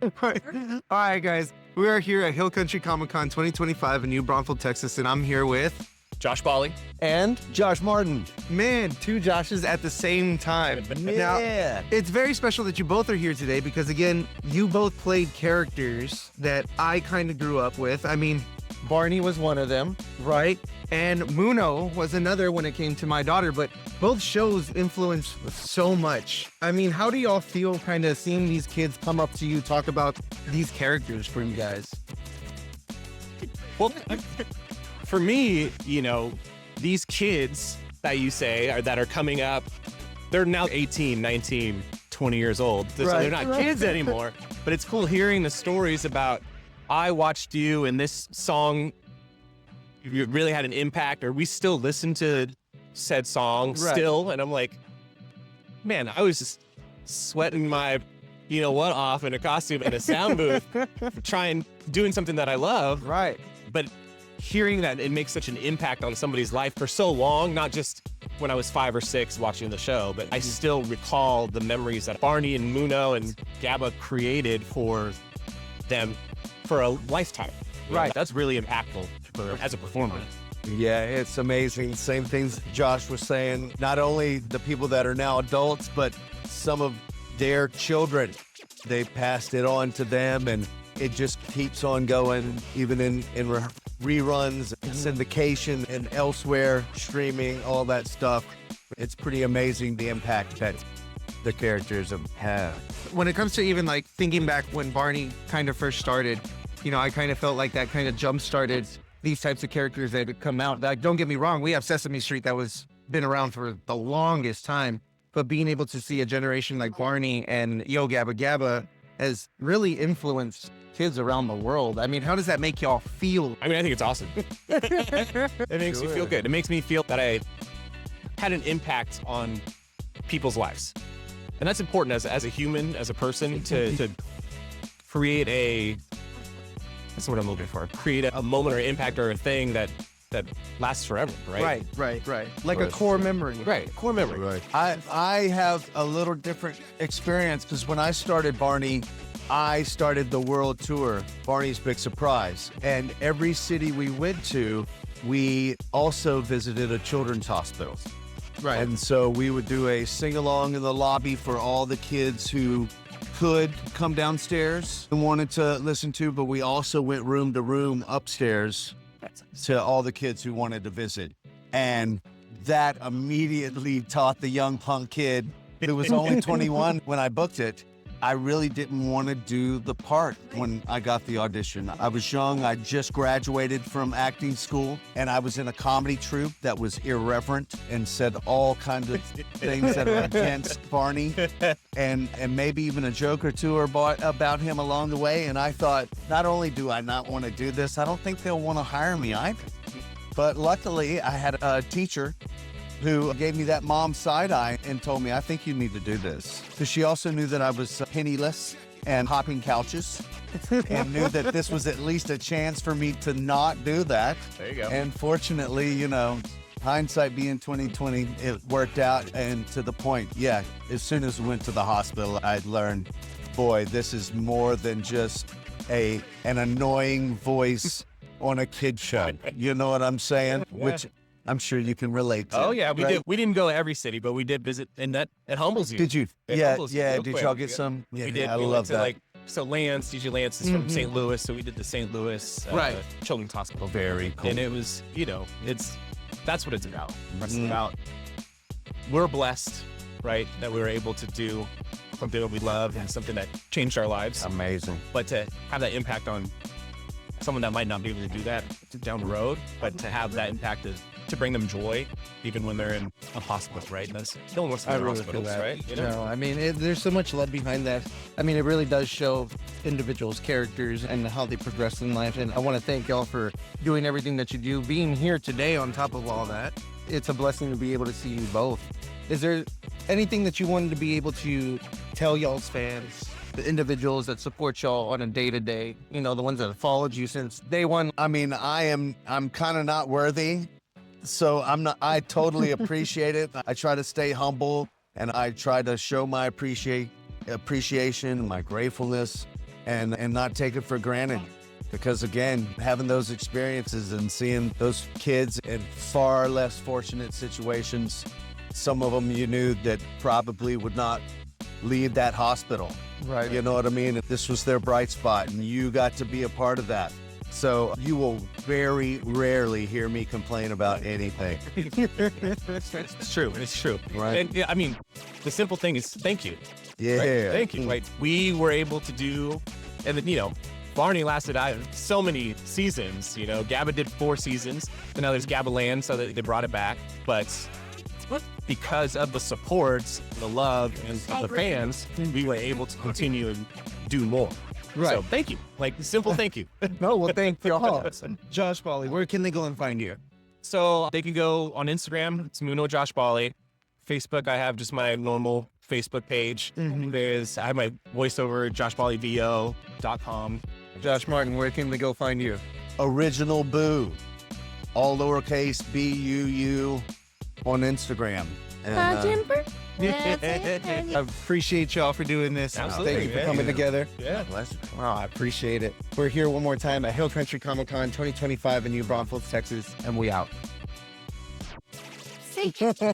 All right, guys. We are here at Hill Country Comic Con 2025 in New Braunfels, Texas, and I'm here with Josh Bally. And Josh Martin. Man, two Joshes at the same time. Now, it's very special that you both are here today because, again, you both played characters that I kind of grew up with. I mean, Barney was one of them, right? And Muno was another when it came to my daughter, but both shows influenced so much. I mean, how do y'all feel kind of seeing these kids come up to you, talk about these characters for you guys? Well, for me, you know, these kids that you say that are coming up, they're now 18, 19, 20 years old. So they're not kids anymore, but it's cool hearing the stories about, I watched you in this song, you really had an impact, or we still listen to said song still. And I'm like, man, I was just sweating my, you know what, off in a costume in a sound booth, doing something that I love. Right. But hearing that it makes such an impact on somebody's life for so long, not just when I was 5 or 6 watching the show, but I still recall the memories that Barney and Muno and Gabba created for them for a lifetime. Right. That's really impactful as a performer. Yeah, it's amazing. Same things Josh was saying. Not only the people that are now adults, but some of their children, they passed it on to them, and it just keeps on going, even in reruns, syndication, and elsewhere, streaming, all that stuff. It's pretty amazing the impact that the characters have had. When it comes to even like thinking back when Barney kind of first started, you know, I kind of felt like that kind of jump-started these types of characters that had come out. Like, don't get me wrong, we have Sesame Street that was been around for the longest time, but being able to see a generation like Barney and Yo Gabba Gabba has really influenced kids around the world. I mean, how does that make y'all feel? I mean, I think it's awesome. It makes me feel good. It makes me feel that I had an impact on people's lives. And that's important as a human, as a person, to create that's what I'm looking for. Create a moment or impact or a thing that lasts forever, right? Right. Like a core memory. Right, core memory. Right. I have a little different experience because when I started Barney, I started the world tour, Barney's Big Surprise. And every city we went to, we also visited a children's hospital. Right. And so we would do a sing-along in the lobby for all the kids who could come downstairs and wanted to listen to, but we also went room to room upstairs to all the kids who wanted to visit. And that immediately taught the young punk kid who was only 21 when I booked it. I really didn't want to do the part when I got the audition. I was young. I just graduated from acting school, and I was in a comedy troupe that was irreverent and said all kinds of things that are against Barney, and maybe even a joke or two about him along the way. And I thought, not only do I not want to do this, I don't think they'll want to hire me either. But luckily, I had a teacher who gave me that mom side eye and told me, I think you need to do this. Because she also knew that I was penniless and hopping couches and knew that this was at least a chance for me to not do that. There you go. And fortunately, you know, hindsight being 2020, it worked out. And to the point, yeah, as soon as we went to the hospital, I learned, boy, this is more than just an annoying voice on a kid show. You know what I'm saying? Yeah. Which I'm sure you can relate to. Oh yeah, we did. We didn't go to every city, but we did visit, and that it humbles you. Did you? It Yeah. humbles you real Did quick. y'all get some? Yeah, We did. I we love went to, that. Like, so Lance, DJ Lance is from St. Louis, so we did the St. Louis Children's Hospital. Very cool. And it was, you know, that's what it's about. It's about, we're blessed, right, that we were able to do something that we love and something that changed our lives. Amazing. But to have that impact on someone that might not be able to do that down the road, but to have that impact to bring them joy, even when they're in a hospital, right? And that's no one wants to go to hospitals, right? You know? No, I mean, there's so much love behind that. I mean, it really does show individuals' characters and how they progress in life. And I want to thank y'all for doing everything that you do, being here today on top of all that. It's a blessing to be able to see you both. Is there anything that you wanted to be able to tell y'all's fans, the individuals that support y'all on a day-to-day, you know, the ones that have followed you since day one? I mean, I'm kind of not worthy, so I totally appreciate it. I try to stay humble, and I try to show my appreciation, my gratefulness and not take it for granted. Because again, having those experiences and seeing those kids in far less fortunate situations, some of them you knew that probably would not leave that hospital. Right. You know what I mean? This was their bright spot and you got to be a part of that. So you will very rarely hear me complain about anything. It's true. It's true. Right. And yeah, I mean, the simple thing is thank you. Yeah. Right? Thank you. Right. We were able to do, and then, you know, Barney lasted so many seasons. You know, Gabba did 4 seasons. And now there's Gabba Land, so they brought it back. But because of the support, the love, and the fans, we were able to continue and do more. Right. So thank you. Like, simple thank you. No, well, thank you all. Josh Bally, where can they go and find you? So they can go on Instagram. It's Muno Josh Bally. Facebook, I have just my normal Facebook page. I have my voiceover, joshballyvo.com. Josh Martin, where can they go find you? Original Boo, all lowercase BUU on Instagram. And, I appreciate y'all for doing this. Absolutely, Thank you for yeah. coming together. Yeah. Wow, I appreciate it. We're here one more time at Hill Country Comic Con 2025 in New Braunfels, Texas, and we out.